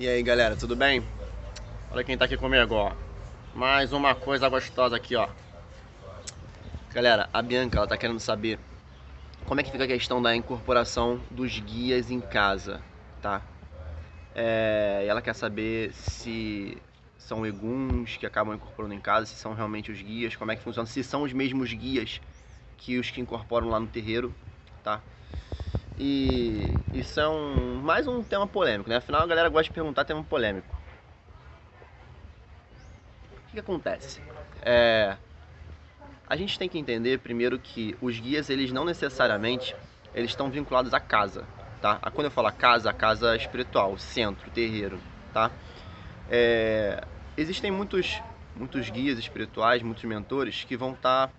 E aí galera, tudo bem? Olha quem tá aqui comigo, ó. Mais uma coisa gostosa aqui, ó. Galera, a Bianca, ela tá querendo saber como é que fica a questão da incorporação dos guias em casa, tá? E ela quer saber se são eguns que acabam incorporando em casa, se são realmente os guias, como é que funciona, se são os mesmos guias que os que incorporam lá no terreiro, tá? E isso é mais um tema polêmico, né? Afinal, a galera gosta de perguntar tema polêmico. O que acontece? A gente tem que entender primeiro que os guias, eles não necessariamente eles estão vinculados à casa, tá? Quando eu falo a casa espiritual, centro, terreiro, tá? Existem muitos guias espirituais, muitos mentores que vão estar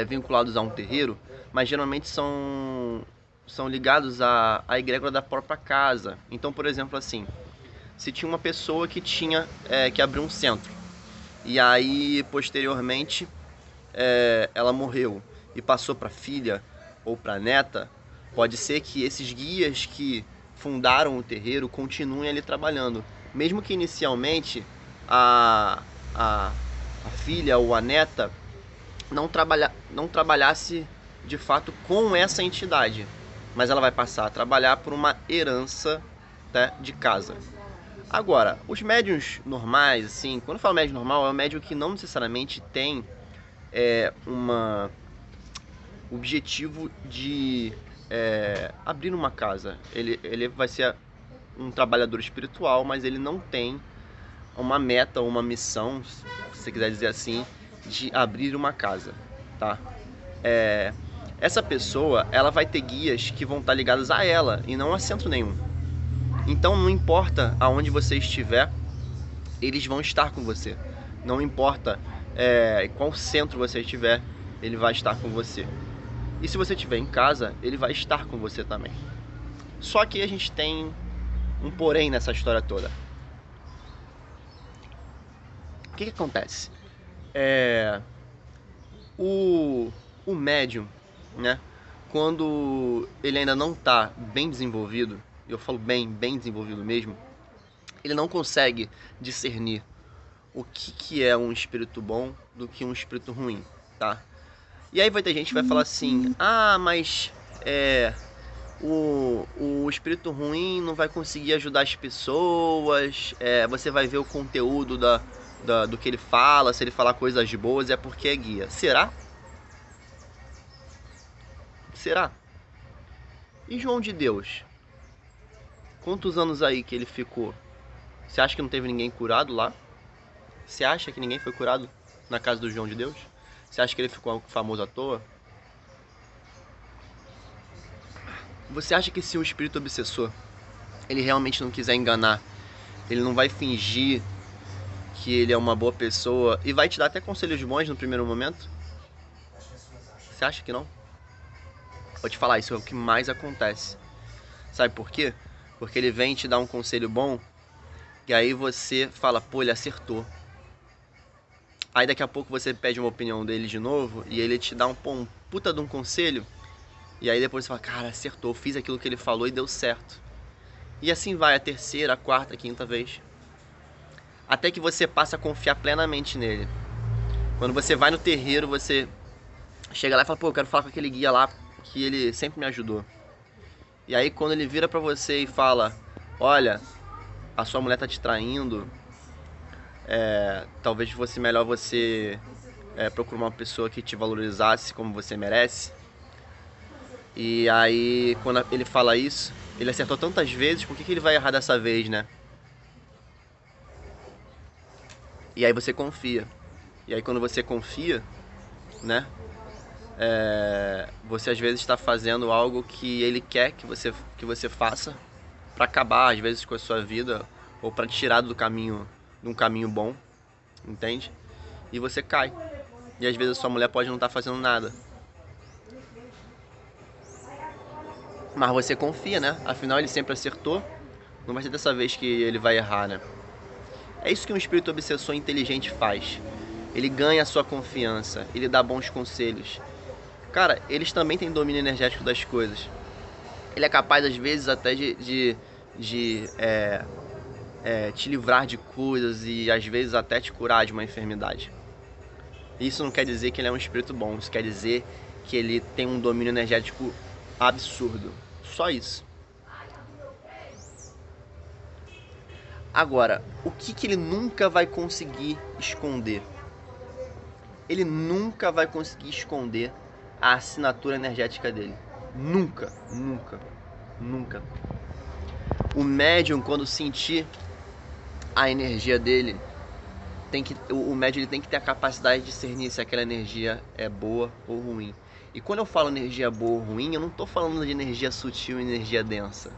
vinculados a um terreiro, mas geralmente são ligados à egrégora da própria casa. Então, por exemplo, assim, se tinha uma pessoa que tinha que abrir um centro, e aí posteriormente ela morreu e passou para filha ou para neta, pode ser que esses guias que fundaram o terreiro continuem ali trabalhando, mesmo que inicialmente a, a, a filha ou a neta não trabalhasse de fato com essa entidade, mas ela vai passar a trabalhar por uma herança, né, de casa. Agora, os médiuns normais, assim, quando eu falo médium normal, é um médium que não necessariamente tem um objetivo de abrir uma casa. Ele vai ser um trabalhador espiritual, mas ele não tem uma meta, uma missão, se você quiser dizer assim, de abrir uma casa, tá? Essa pessoa, ela vai ter guias que vão estar ligados a ela e não a centro nenhum. Então não importa aonde você estiver, eles vão estar com você. Não importa qual centro você estiver, ele vai estar com você. E se você estiver em casa, ele vai estar com você também. Só que a gente tem um porém nessa história toda. O que acontece? O médium, né? Quando ele ainda não está bem desenvolvido, eu falo bem desenvolvido mesmo, ele não consegue discernir o que é um espírito bom do que um espírito ruim, tá? E aí vai ter gente que vai falar assim, mas o espírito ruim não vai conseguir ajudar as pessoas, você vai ver o conteúdo do que ele fala, se ele falar coisas boas é porque é guia. Será? Será? E João de Deus? Quantos anos aí que ele ficou? Você acha que não teve ninguém curado lá? Você acha que ninguém foi curado na casa do João de Deus? Você acha que ele ficou famoso à toa? Você acha que se o espírito obsessor ele realmente não quiser enganar, ele não vai fingir que ele é uma boa pessoa e vai te dar até conselhos bons no primeiro momento? Você acha que não? Vou te falar, isso é o que mais acontece. Sabe por quê? Porque ele vem te dar um conselho bom e aí você fala, pô, ele acertou. Aí daqui a pouco você pede uma opinião dele de novo e ele te dá um puta de um conselho. E aí depois você fala, cara, acertou, fiz aquilo que ele falou e deu certo. E assim vai a terceira, a quarta, a quinta vez. Até que você passa a confiar plenamente nele. Quando você vai no terreiro, você chega lá e fala, pô, eu quero falar com aquele guia lá que ele sempre me ajudou. E aí quando ele vira pra você e fala, olha, a sua mulher tá te traindo, talvez fosse melhor você procurar uma pessoa que te valorizasse como você merece. E aí, quando ele fala isso, ele acertou tantas vezes, por que ele vai errar dessa vez, né? E aí você confia. E aí quando você confia, né? Você às vezes está fazendo algo que ele quer que você faça para acabar às vezes com a sua vida ou para te tirar do caminho, de um caminho bom, entende? E você cai. E às vezes a sua mulher pode não estar fazendo nada. Mas você confia, né? Afinal ele sempre acertou. Não vai ser dessa vez que ele vai errar, né? É isso que um espírito obsessor inteligente faz. Ele ganha a sua confiança, ele dá bons conselhos. Cara, eles também têm domínio energético das coisas. Ele é capaz, às vezes, até de de te livrar de coisas e às vezes até te curar de uma enfermidade. Isso não quer dizer que ele é um espírito bom, isso quer dizer que ele tem um domínio energético absurdo. Só isso. Agora, o que ele nunca vai conseguir esconder? Ele nunca vai conseguir esconder a assinatura energética dele. Nunca, nunca, nunca. O médium, quando sentir a energia dele, o médium ele tem que ter a capacidade de discernir se aquela energia é boa ou ruim. E quando eu falo energia boa ou ruim, eu não estou falando de energia sutil e energia densa.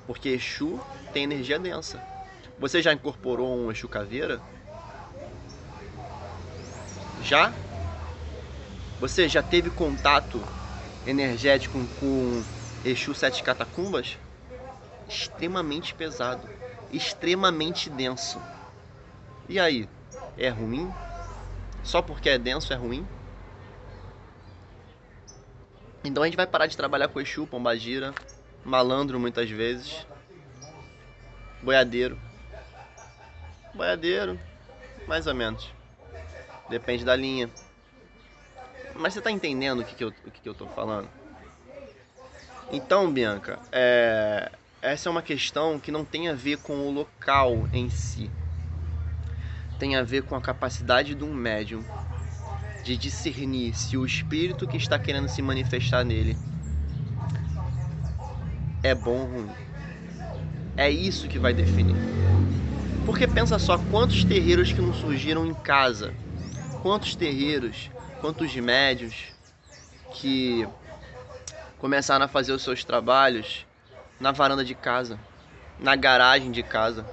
Porque Exu tem energia densa. Você já incorporou um Exu caveira? Já? Você já teve contato energético com Exu Sete Catacumbas? Extremamente pesado, extremamente denso. E aí, é ruim? Só porque é denso é ruim? Então a gente vai parar de trabalhar com Exu, pombagira, malandro muitas vezes, boiadeiro. Boiadeiro, mais ou menos. Depende da linha. Mas você tá entendendo o que eu tô falando? Então, Bianca, essa é uma questão que não tem a ver com o local em si. Tem a ver com a capacidade de um médium de discernir se o espírito que está querendo se manifestar nele é bom ou ruim. É isso que vai definir. Porque pensa só, quantos terreiros que não surgiram em casa, quantos terreiros, quantos médios que começaram a fazer os seus trabalhos na varanda de casa, na garagem de casa,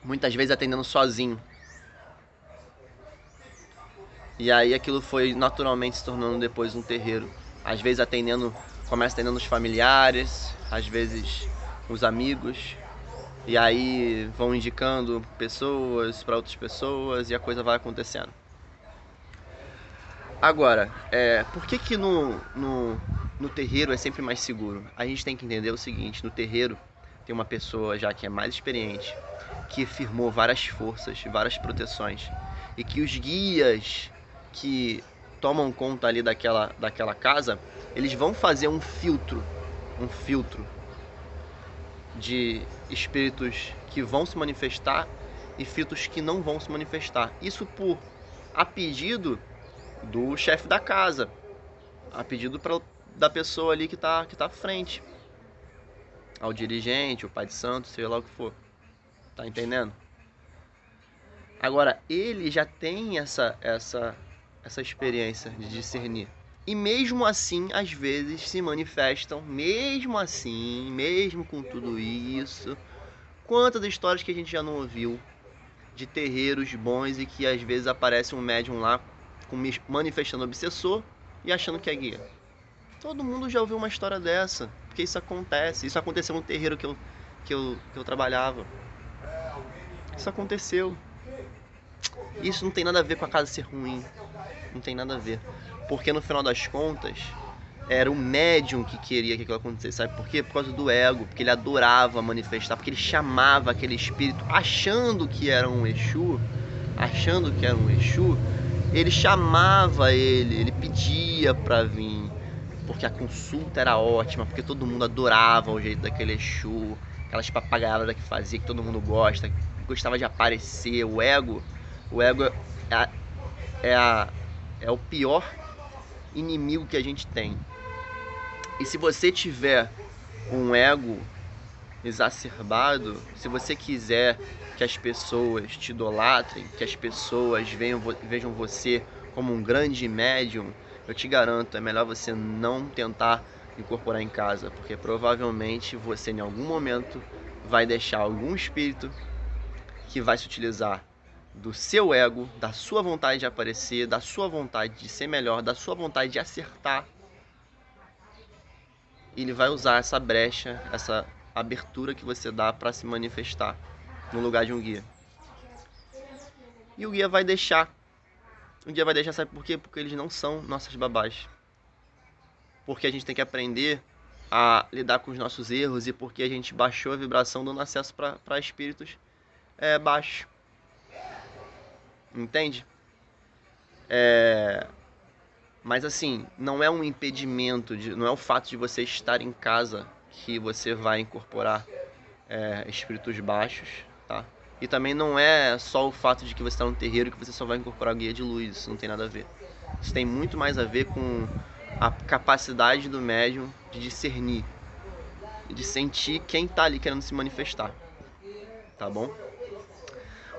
muitas vezes atendendo sozinho. E aí aquilo foi naturalmente se tornando depois um terreiro. Às vezes começa atendendo os familiares, às vezes os amigos, e aí vão indicando pessoas para outras pessoas e a coisa vai acontecendo. Agora, por que no terreiro é sempre mais seguro? A gente tem que entender o seguinte, no terreiro tem uma pessoa já que é mais experiente, que firmou várias forças, várias proteções, e que os guias que tomam conta ali daquela casa, eles vão fazer um filtro de espíritos que vão se manifestar e filtros que não vão se manifestar. Isso a pedido do chefe da casa, a pedido da pessoa ali que tá à frente, ao dirigente, o pai de santo, sei lá o que for. Tá entendendo? Agora, ele já tem essa experiência de discernir. E mesmo assim, às vezes se manifestam, mesmo assim, mesmo com tudo isso. Quantas histórias que a gente já não ouviu de terreiros bons e que às vezes aparece um médium lá manifestando obsessor e achando que é guia. Todo mundo já ouviu uma história dessa, porque isso acontece. Isso aconteceu no terreiro que eu trabalhava. Isso aconteceu. Isso não tem nada a ver com a casa ser ruim. Não tem nada a ver. Porque no final das contas, era o médium que queria que aquilo acontecesse. Sabe por quê? Por causa do ego. Porque ele adorava manifestar. Porque ele chamava aquele espírito achando que era um Exu. Achando que era um Exu. Ele chamava ele pedia pra vir. Porque a consulta era ótima. Porque todo mundo adorava o jeito daquele Exu. Aquelas papagaiadas que fazia, que todo mundo gosta. Gostava de aparecer. O ego é o pior inimigo que a gente tem. E se você tiver um ego exacerbado, se você quiser que as pessoas te idolatrem, que as pessoas vejam você como um grande médium, eu te garanto, é melhor você não tentar incorporar em casa, porque provavelmente você em algum momento vai deixar algum espírito que vai se utilizar do seu ego, da sua vontade de aparecer, da sua vontade de ser melhor, da sua vontade de acertar. E ele vai usar essa brecha, essa abertura que você dá para se manifestar no lugar de um guia. E o guia vai deixar. O guia vai deixar, sabe por quê? Porque eles não são nossas babás. Porque a gente tem que aprender a lidar com os nossos erros e porque a gente baixou a vibração, dando acesso para espíritos baixos. Entende? Mas assim, não é um impedimento, não é o fato de você estar em casa que você vai incorporar espíritos baixos, tá? E também não é só o fato de que você está no terreiro que você só vai incorporar guia de luz, isso não tem nada a ver. Isso tem muito mais a ver com a capacidade do médium de discernir, de sentir quem está ali querendo se manifestar, tá bom?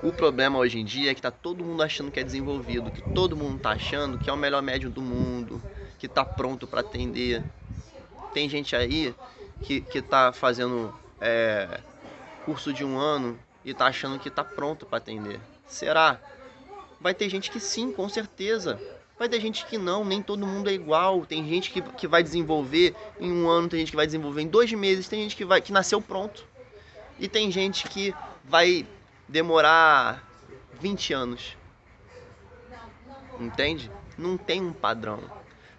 O problema hoje em dia é que tá todo mundo achando que é desenvolvido, que todo mundo tá achando que é o melhor médium do mundo, que tá pronto para atender. Tem gente aí que tá fazendo curso de 1 ano e tá achando que tá pronto para atender. Será? Vai ter gente que sim, com certeza. Vai ter gente que não, nem todo mundo é igual. Tem gente que vai desenvolver em 1 ano, tem gente que vai desenvolver em 2 meses, tem gente que nasceu pronto. E tem gente que vai demorar 20 anos. Entende? Não tem um padrão.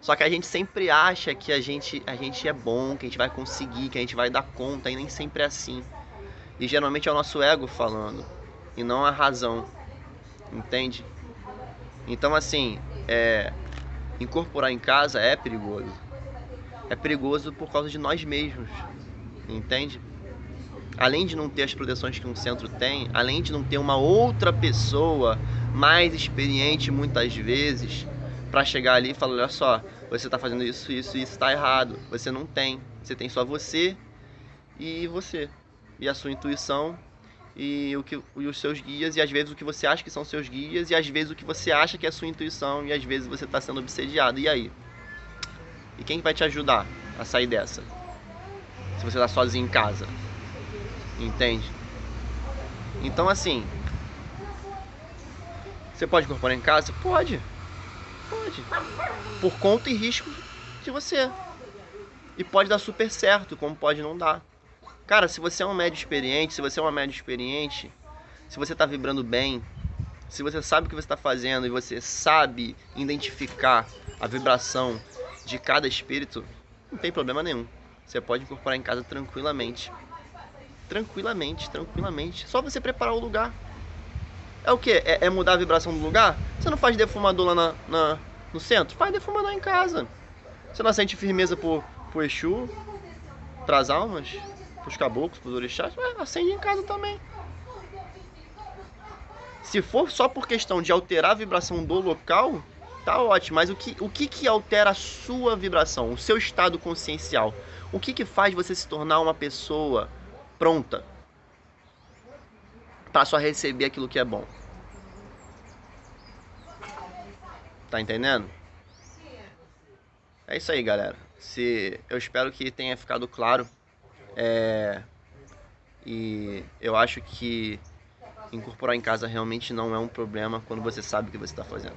Só que a gente sempre acha que a gente é bom, que a gente vai conseguir, que a gente vai dar conta, e nem sempre é assim. E geralmente é o nosso ego falando, e não a razão. Entende? Então assim, incorporar em casa é perigoso. É perigoso por causa de nós mesmos. Entende? Além de não ter as proteções que um centro tem, além de não ter uma outra pessoa mais experiente muitas vezes para chegar ali e falar, olha só, você está fazendo isso, isso e isso está errado. Você não tem. Você tem só você. E a sua intuição e os seus guias, e às vezes o que você acha que são seus guias, e às vezes o que você acha que é a sua intuição, e às vezes você está sendo obsediado. E aí? E quem vai te ajudar a sair dessa? Se você está sozinho em casa. Entende? Então assim, você pode incorporar em casa? Pode. Por conta e risco de você. E pode dar super certo, como pode não dar. Cara, se você é um médium experiente, se você tá vibrando bem, se você sabe o que você está fazendo e você sabe identificar a vibração de cada espírito, não tem problema nenhum. Você pode incorporar em casa tranquilamente. Tranquilamente. Só você preparar o lugar. É o que? É mudar a vibração do lugar? Você não faz defumador lá no centro? Faz defumador em casa. Você não sente firmeza pro Exu, pras almas, pros caboclos, pros orixás? Acende em casa também. Se for só por questão de alterar a vibração do local, tá ótimo. Mas o que altera a sua vibração? O seu estado consciencial? O que faz você se tornar uma pessoa pronta para só receber aquilo que é bom? Tá entendendo? É isso aí, galera. Eu espero que tenha ficado claro. E eu acho que incorporar em casa realmente não é um problema quando você sabe o que você está fazendo.